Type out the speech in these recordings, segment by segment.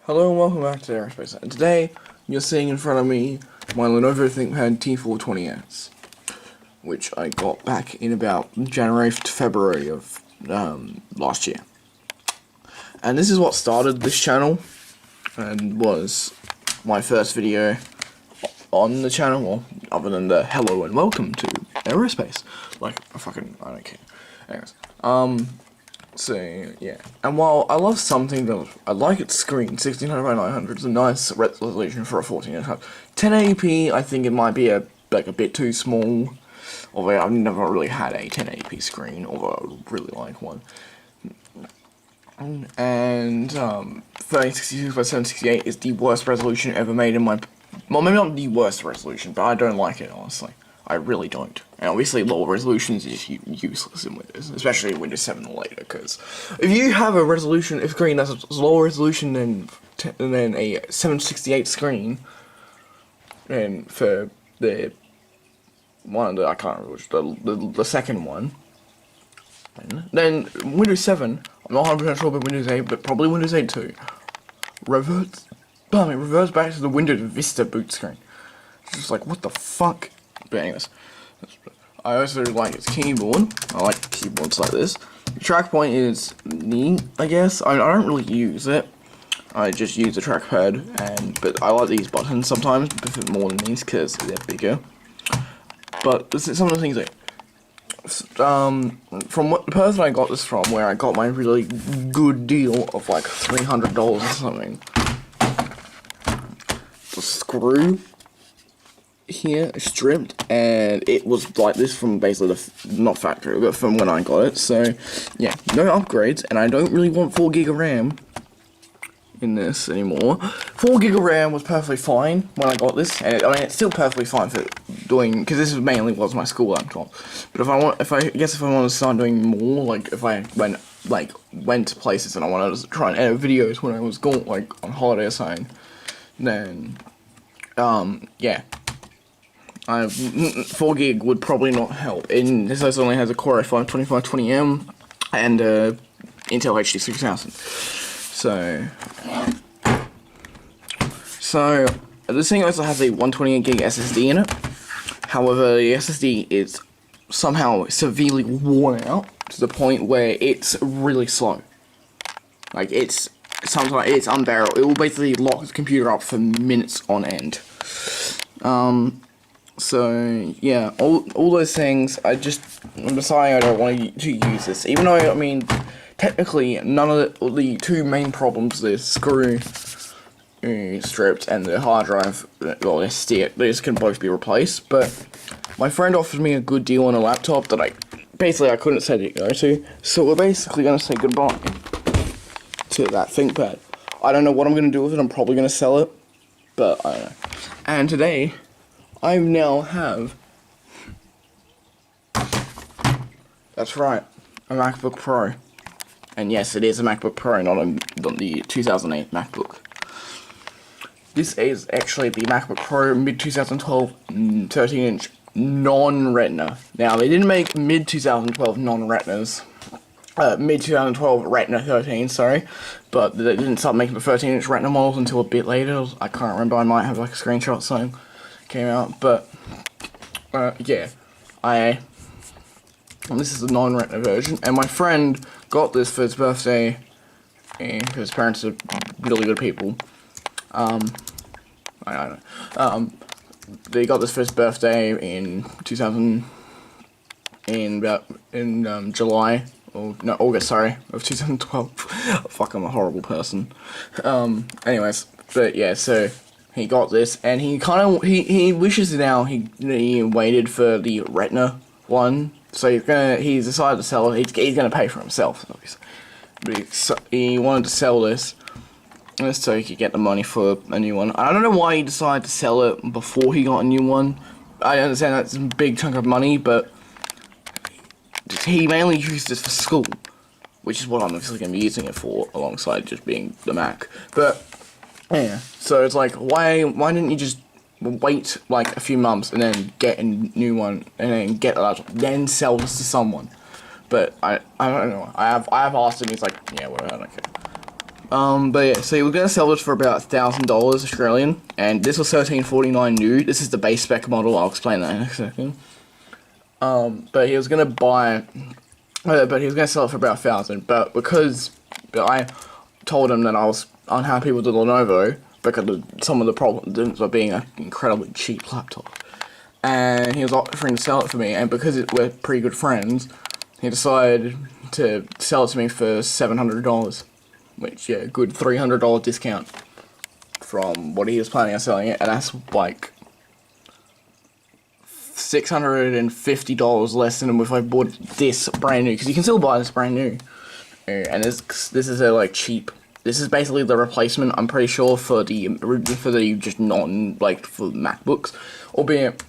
Hello and welcome back to Aerospace, and today you're seeing in front of me my Lenovo ThinkPad T420S, which I got back in about January to February of last year. And this is what started this channel, and was my first video on the channel, well, other than the hello and welcome to Aerospace. Like, I don't care. Anyways, so, yeah. And while I love something that I like its screen, 1600 by 900 is a nice resolution for a 14-inch. 1080p, I think it might be a bit too small. Although I've never really had a 1080p screen, although I would really like one. And 3066 by 768 is the worst resolution ever made in my... Well, maybe not the worst resolution, but I don't like it, honestly. I really don't. And obviously lower resolutions is useless in Windows, especially Windows 7 or later, because if you have a screen that's lower resolution than a 768 screen, and for the one that I can't remember which, the second one, then Windows 7, I'm not 100% sure about Windows 8, but probably Windows 8 too, reverts back to the Windows Vista boot screen. It's just like, what the fuck? But anyways, I also like its keyboard. I like keyboards like this. The track point is neat, I guess. I don't really use it. I just use the trackpad, but I like these buttons sometimes, a bit more than these because they're bigger. But this is some of the things that, from what the person I got this from, where I got my really good deal of like $300 or something. The screw here stripped, and it was like this from basically not factory, but from when I got it. So yeah, no upgrades, and I don't really want 4 GB of RAM in this anymore. 4 GB of RAM was perfectly fine when I got this, and it's still perfectly fine for doing, because this mainly was my school laptop. But if I want to start doing more, like if I went to places and I wanted to try and edit videos when I was going like on holiday or something, then yeah. 4 gig would probably not help. And this only has a Core i5 2520M and Intel HD 6000. So this thing also has a 128 gig SSD in it. However, the SSD is somehow severely worn out to the point where it's really slow. Like sometimes it's unbearable. It will basically lock the computer up for minutes on end. So yeah, all those things. I'm deciding I don't want to use this, even though I mean, technically none of the two main problems, the screw stripped and the hard drive, well, these can both be replaced. But my friend offered me a good deal on a laptop that I couldn't say no to, so we're basically gonna say goodbye to that ThinkPad. I don't know what I'm gonna do with it. I'm probably gonna sell it, but I don't know. And today, I now have, that's right, a MacBook Pro. And yes, it is a MacBook Pro, not the 2008 MacBook. This is actually the MacBook Pro mid-2012 13-inch non-Retina. Now, they didn't make mid-2012 non-Retinas. Mid-2012 Retina 13, sorry. But they didn't start making the 13-inch Retina models until a bit later. I can't remember, I might have like a screenshot saying came out, but yeah, this is the non-Retina version, and my friend got this for his birthday, and his parents are really good people. I don't know. They got this for his birthday in July, or no, August, sorry, of 2012. Fuck, I'm a horrible person. Anyways, but yeah, so he got this, and he wishes now he waited for the Retina one, so he's decided to sell it. He's gonna pay for himself, obviously. But he wanted to sell this, just so he could get the money for a new one. I don't know why he decided to sell it before he got a new one. I understand that's a big chunk of money, but he mainly used this for school, which is what I'm obviously gonna be using it for, alongside just being the Mac. But yeah, so it's like, why didn't you just wait like a few months and then get a new one and then get a laptop, then sell this to someone? But I don't know. I have asked him. He's like, yeah, whatever, I don't care. But yeah, so we're gonna sell this for about $1,000 Australian, and this was $13.49 new. This is the base spec model. I'll explain that in a second. But he was gonna but he was gonna sell it for about 1,000. But because I told him that I was unhappy with the Lenovo because of some of the problems of being an incredibly cheap laptop, and he was offering to sell it for me, and because we're pretty good friends, he decided to sell it to me for $700. Which, yeah, good $300 discount from what he was planning on selling it, and that's like $650 less than if I bought this brand new, because you can still buy this brand new. And this is a like cheap. This is basically the replacement, I'm pretty sure, for the just non like for MacBooks, albeit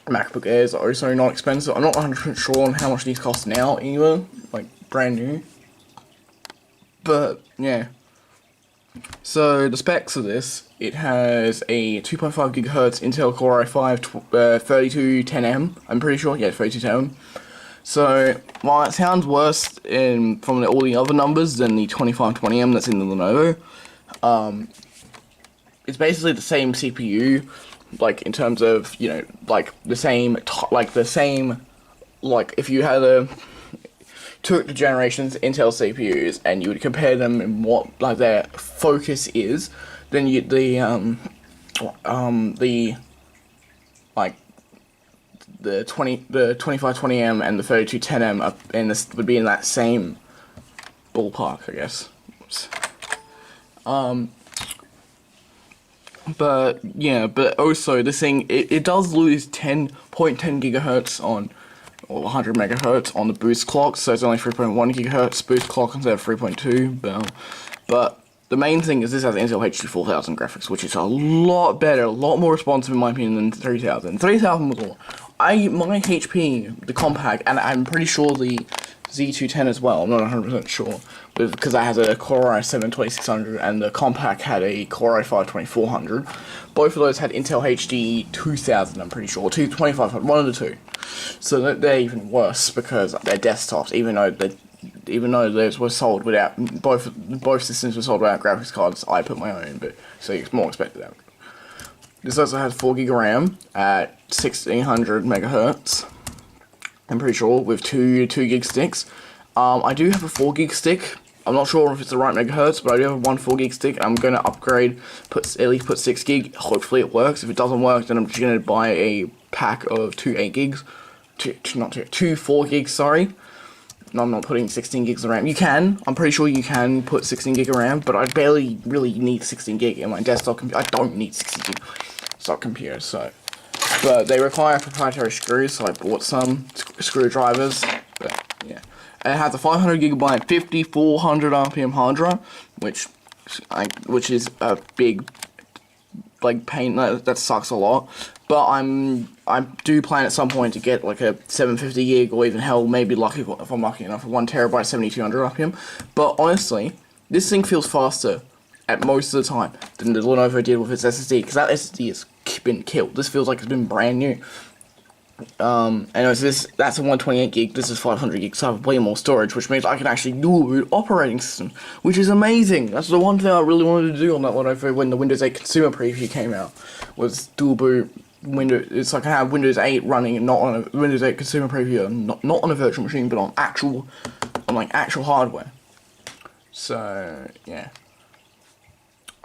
MacBook Airs are also not expensive. I'm not 100% sure on how much these cost now either, like brand new. But, yeah. So, the specs of this, it has a 2.5 gigahertz Intel Core i5 3210M, I'm pretty sure, yeah, 3210M. So, while it sounds worse from all the other numbers than the 2520M that's in the Lenovo, it's basically the same CPU, like, in terms of, you know, like, if you had took the generations Intel CPUs and you would compare them in what like their focus is, then the 2520M and the 3210M would be in that same ballpark, I guess. But yeah, but also this thing it does lose 10.10 gigahertz on, or 100 megahertz on the boost clock, so it's only 3.1 gigahertz boost clock instead of 3.2. But the main thing is this has Intel HD 4000 graphics, which is a lot better, a lot more responsive in my opinion than 3000. 3000 was all. My HP, the compact, and I'm pretty sure the Z210 as well, I'm not 100% sure, because that has a Core i7 2600 and the compact had a Core i5 2400. Both of those had Intel HD 2000, I'm pretty sure, 2500, one of the two. So they're even worse because they're desktops, even though those were sold without, both systems were sold without graphics cards. I put my own, but so it's more expensive than. This also has 4 GB RAM at 1600 megahertz. I'm pretty sure, with two gig sticks. I do have a 4 gig stick. I'm not sure if it's the right megahertz, but I do have one 4 gig stick. I'm going to upgrade, at least put 6 gig. Hopefully it works. If it doesn't work, then I'm just going to buy a pack of 2 8 gigs. Two 4 gigs, sorry. No, I'm not putting 16 gigs of RAM. You can. I'm pretty sure you can put 16 gig of RAM, but I barely really need 16 gig in my desktop computer. I don't need 16 gig desktop computer, so. But they require proprietary screws, so I bought some screwdrivers. But yeah, and it has a 500 gigabyte 5400 RPM hard drive, which is a big pain. That sucks a lot. But I do plan at some point to get like a 750 gig, or even hell, maybe if I'm lucky enough, a 1 terabyte 7200 RPM. But honestly, this thing feels faster at most of the time than the Lenovo did with its SSD, because that SSD has been killed. This feels like it's been brand new. Anyways, that's a 128 gig, this is 500 gig, so I have way more storage, which means I can actually do an operating system, which is amazing. That's the one thing I really wanted to do on that Lenovo when the Windows 8 consumer preview came out, was dual boot Windows. It's like I have Windows 8 running and not on a Windows 8 consumer preview, not on a virtual machine, but on actual hardware. So yeah.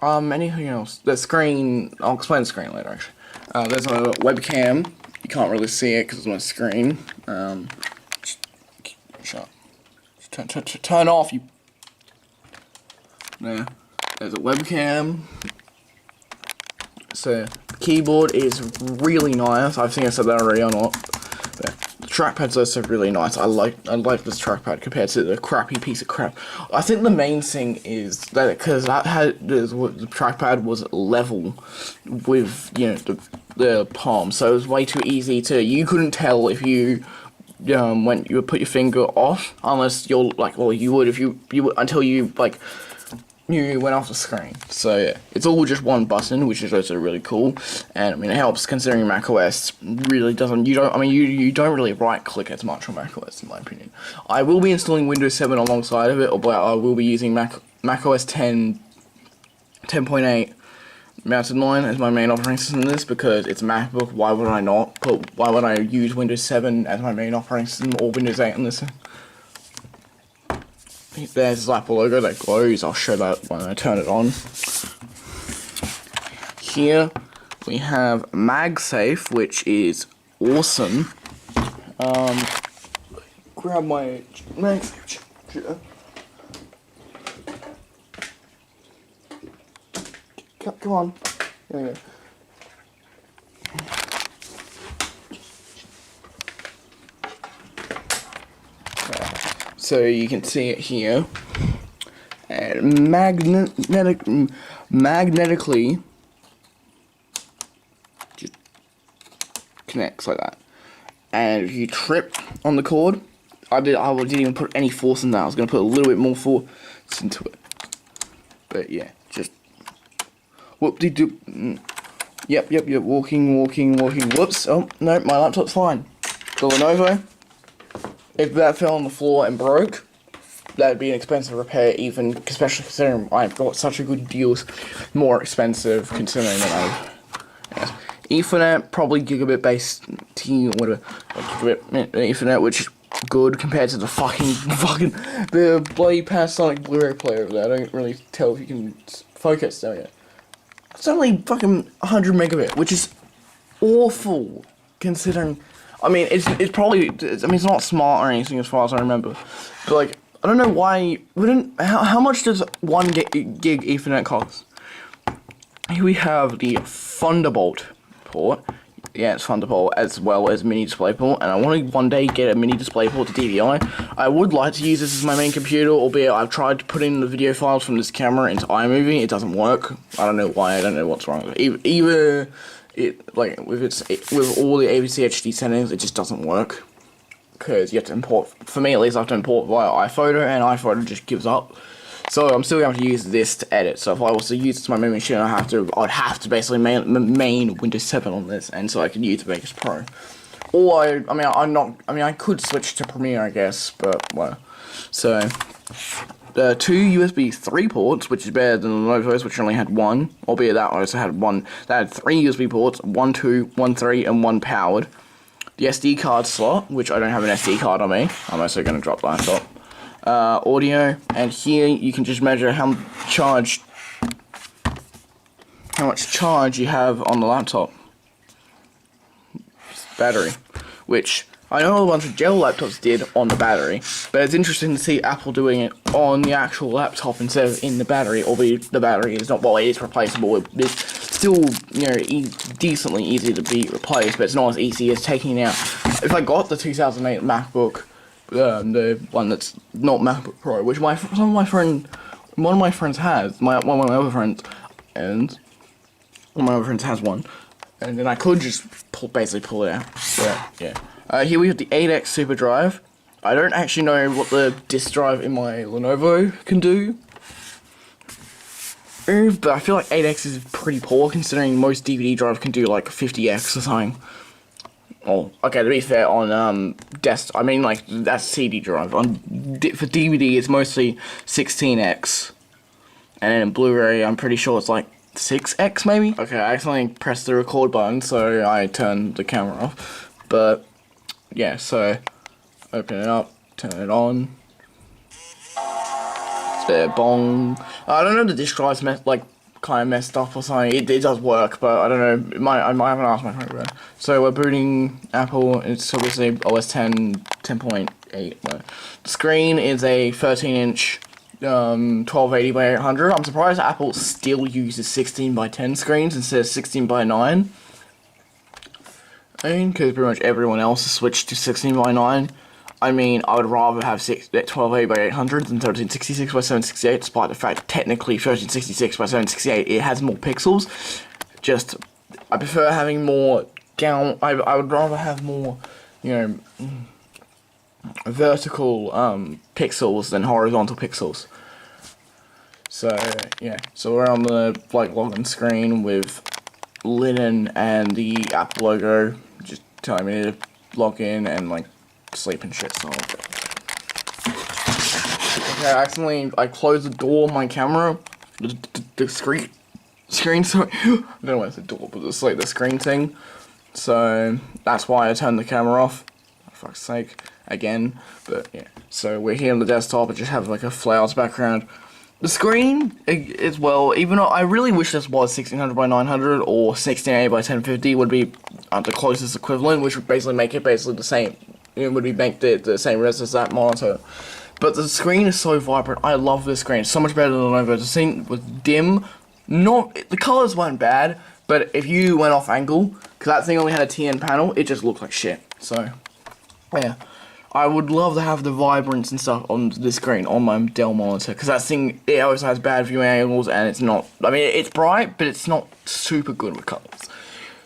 Anything else? The screen, I'll explain the screen later, actually. There's a webcam. You can't really see it because it's on my screen. Shut up. Turn off, you. There. There's a webcam. So, the keyboard is really nice. I think I said that already or not. The trackpad's also really nice. I like this trackpad compared to the crappy piece of crap. I think the main thing is that because the trackpad was level with the palm, so it was way too easy to. You couldn't tell if you when you would put your finger off, unless you're you would if you would, until you went off the screen. So yeah, it's all just one button, which is also really cool, and I mean it helps considering macOS really doesn't. You don't really right click as much on macOS in my opinion. I will be installing Windows 7 alongside of it, but I will be using macOS 10, 10.8 mounted line as my main operating system in this because it's a MacBook. Why would I not? Why would I use Windows 7 as my main operating system or Windows 8 on this? There's this Apple logo that glows. I'll show that when I turn it on. Here we have MagSafe, which is awesome. Grab my MagSafe charger. Come on. There we go. So you can see it here. And magnetically just connects like that. And if you trip on the cord, I didn't even put any force in that. I was gonna put a little bit more force into it. But yeah, just whoop-de-doop. Yep, walking. Whoops, oh, no, my laptop's fine. The Lenovo, if that fell on the floor and broke, that'd be an expensive repair, even, especially considering I've got such a good deals, more expensive, considering that yes. Ethernet, probably gigabit based T, whatever, gigabit Ethernet, which is good compared to the the bloody Panasonic Blu-ray player over there. I don't really tell if you can focus there yet. It's only fucking 100 megabit, which is awful, considering, I mean, it's probably, it's not smart or anything as far as I remember, but like, I don't know why, how much does 1 gig Ethernet cost? Here we have the Thunderbolt port, yeah, it's Thunderbolt, as well as mini DisplayPort, and I want to one day get a mini DisplayPort to DVI. I would like to use this as my main computer, albeit I've tried to put in the video files from this camera into iMovie, it doesn't work. I don't know why, I don't know what's wrong with it. Either it, like, with all the ABC HD settings, it just doesn't work. Because you have to import, for me at least, I have to import via iPhoto, and iPhoto just gives up. So I'm still going to use this to edit. So if I was to use this as my main machine, I'd have to basically main Windows 7 on this, and so I can use Vegas Pro. Or I could switch to Premiere, I guess, but well. So the 2 USB 3 ports, which is better than the Lenovo's, which only had 1. Albeit that also had 1. That had 3 USB ports, 1 2, 1 3, and 1 powered. The SD card slot, which I don't have an SD card on me. I'm also going to drop the laptop. Audio, and here you can just measure how much charge you have on the laptop. Battery, which I know a bunch of Dell laptops did on the battery, but it's interesting to see Apple doing it on the actual laptop instead of in the battery, albeit the battery is not, well, it is replaceable. It's still, you know, decently easy to be replaced, but it's not as easy as taking it out. If I got the 2008 MacBook, the one that's not MacBook Pro, which one of my friends has, one of my other friends, and one of my other friends has one, and then I could just basically pull it out. But yeah, here we have the 8X Super Drive. I don't actually know what the disk drive in my Lenovo can do, but I feel like 8X is pretty poor considering most DVD drives can do like 50X or something. Oh, okay, to be fair, on I mean, like, that's CD drive. For DVD, it's mostly 16X. And then in Blu-ray, I'm pretty sure it's like 6X, maybe? Okay, I accidentally pressed the record button, so I turned the camera off. But, yeah, so, open it up, turn it on. It's there, bong. I don't know, the disk drive's kind of messed up or something. It does work, but I don't know. I might haven't asked my friend about it. So we're booting Apple. It's obviously OS 10, 10.8. The screen is a 13-inch 1280 by 800. I'm surprised Apple still uses 16 by 10 screens instead of 16 by 9. I mean, because pretty much everyone else has switched to 16 by 9. I mean, I would rather have 1280 by 800 than 1366 by 768, despite the fact that technically 1366 by 768, it has more pixels. Just, I prefer having more I would rather have more, you know, vertical pixels than horizontal pixels. So, yeah, so we're on the, like, login screen with Linen and the Apple logo, just telling me to log in and, like, sleep and shit, so I closed the door of my camera, the screen, sorry, I don't know why it's a door, but it's like the screen thing, so that's why I turned the camera off, for fuck's sake, again, but yeah, so we're here on the desktop, I just have like a flowers background. The screen, as well, even though I really wish this was 1600 by 900 or 1680 by 1050 would be the closest equivalent, which would basically make it basically the same. It would be make the same res as that monitor. But the screen is so vibrant. I love this screen. It's so much better than I've ever seen. With dim, the colors weren't bad, but if you went off angle, because that thing only had a TN panel, it just looked like shit. So, yeah. I would love to have the vibrance and stuff on the screen on my Dell monitor, because that thing, it always has bad viewing angles, and it's not, I mean, it's bright, but it's not super good with colors.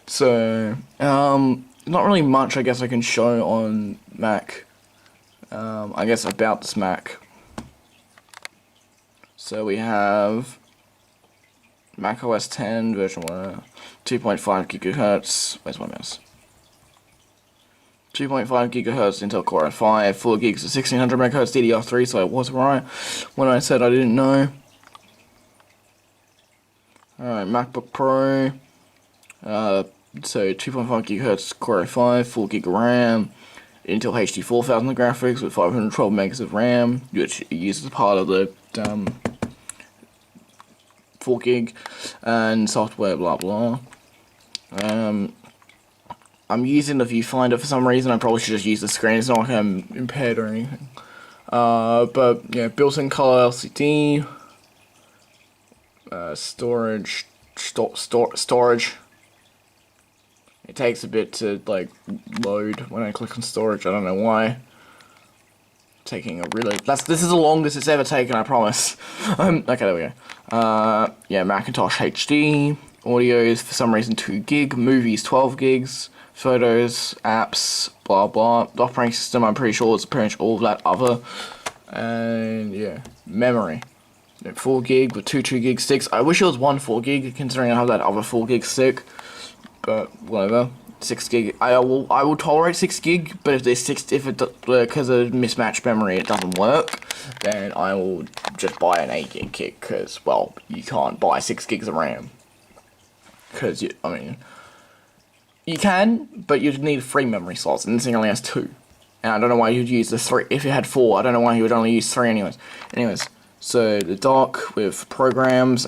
So, not really much, I guess, I can show on Mac, I guess, about this Mac. So we have Mac OS 10 version 1, 2.5 gigahertz, where's my mouse? 2.5 gigahertz Intel Core i5, 4 gigs of 1600 MHz DDR3, so I was right when I said I didn't know. Alright, MacBook Pro, so 2.5 gigahertz Core i5, 4 gig of RAM, Intel HD 4000 graphics with 512 megs of RAM, which uses part of the 4 gig, and software blah blah. I'm using the viewfinder for some reason. I probably should just use the screen. It's not like I'm impaired or anything. But yeah, built-in color LCD. Storage. Storage. It takes a bit to like load when I click on storage. I don't know why. Taking a really. This is the longest it's ever taken. I promise. Okay, there we go. Yeah, Macintosh HD. Audios for some reason 2 gig. Movies 12 gigs. Photos, apps, blah blah. The operating system, I'm pretty sure it's pretty much all of that other. And yeah, memory. 4 gig with 2 gig sticks. I wish it was 1 4 gig, considering I have that other 4 gig stick. But whatever. 6 gig. I will tolerate 6 gig, but if there's because of mismatched memory it doesn't work, then I will just buy an 8 gig kit, because well, you can't buy 6 gigs of RAM. Because I mean. You can, but you'd need 3 memory slots, and this thing only has 2. And I don't know why you'd use the 3. If you had 4, I don't know why you would only use 3 anyways. So the dock with programs,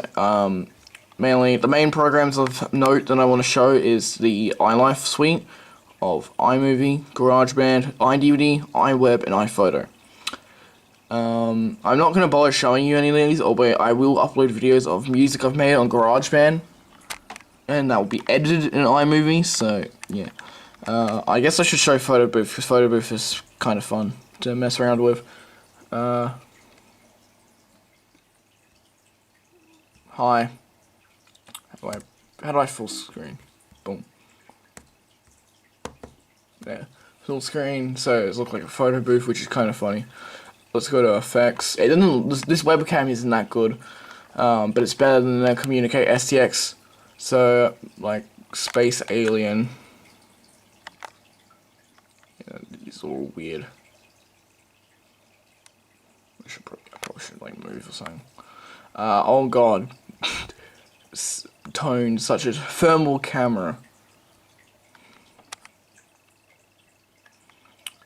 mainly, the main programs of note that I want to show is the iLife suite of iMovie, GarageBand, iDVD, iWeb, and iPhoto. I'm not going to bother showing you any of these, although I will upload videos of music I've made on GarageBand. And that will be edited in iMovie, so yeah. I guess I should show Photo Booth, because Photo Booth is kind of fun to mess around with. Hi. How do I full screen? Boom. Yeah, full screen, so it looks like a photo booth, which is kind of funny. Let's go to effects. It doesn't. This webcam isn't that good, but it's better than the Communicate STX. So, like, Space Alien. Yeah, these are all weird. I probably should, like, move or something. Oh god. Tones such as thermal camera.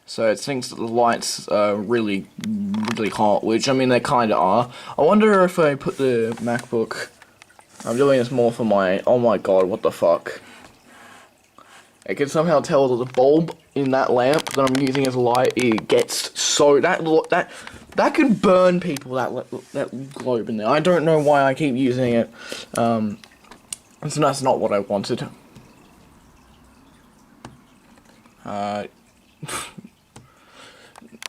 So it thinks that the lights are really hot, which, I mean, they kinda are. I wonder if I put the MacBook... I'm doing this more for my... Oh my god, what the fuck. I can somehow tell that the bulb in that lamp that I'm using as a light, it gets so... That could burn people, that globe in there. I don't know why I keep using it. So that's not what I wanted. Now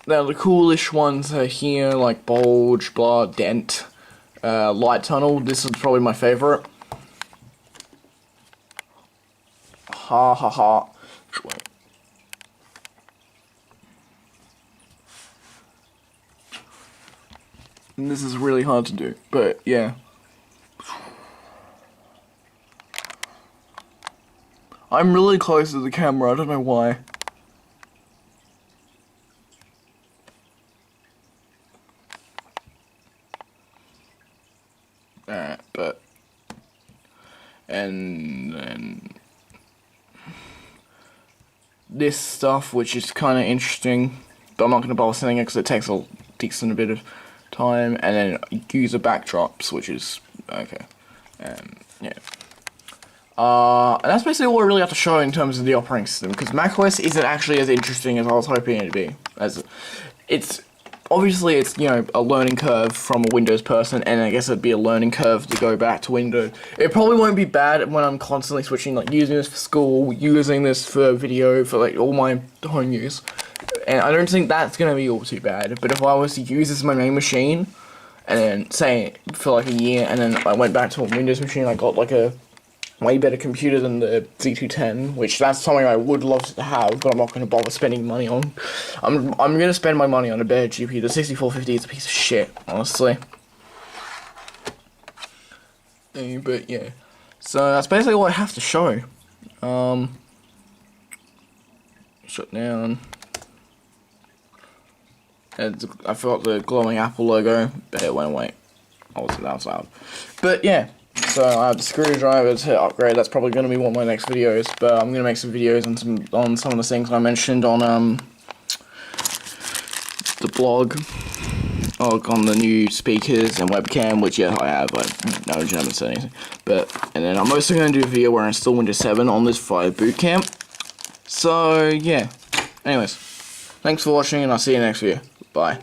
the coolish ones are here, like bulge, blah, dent. Light tunnel, this is probably my favorite. Ha ha ha. Wait. And this is really hard to do, but yeah. I'm really close to the camera, I don't know why. Alright, but and then this stuff, which is kind of interesting, but I'm not going to bother sending it because it takes a decent bit of time. And then user backdrops, which is okay. Yeah. And that's basically all I really have to show in terms of the operating system, because macOS isn't actually as interesting as I was hoping it to be. As it's obviously it's, you know, a learning curve from a Windows person, and I guess it'd be a learning curve to go back to Windows. It probably won't be bad when I'm constantly switching, like using this for school, using this for video, for like all my home use. And I don't think that's gonna be all too bad. But if I was to use this as my main machine, and then say for like a year, and then I went back to a Windows machine, I got like a way better computer than the Z210, which that's something I would love to have, but I'm not going to bother spending money on. I'm going to spend my money on a better GPU. The 6450 is a piece of shit, honestly. But yeah, so that's basically what I have to show. Shut down. I forgot the glowing Apple logo, but it went away. That was loud. But yeah. So I have the screwdriver to upgrade. That's probably going to be one of my next videos. But I'm going to make some videos on some of the things I mentioned on the blog, on the new speakers and webcam, which yeah I have. No, I haven't said anything. And then I'm also going to do a video where I install Windows 7 on this via boot camp. So yeah. Anyways, thanks for watching, and I'll see you next video. Bye.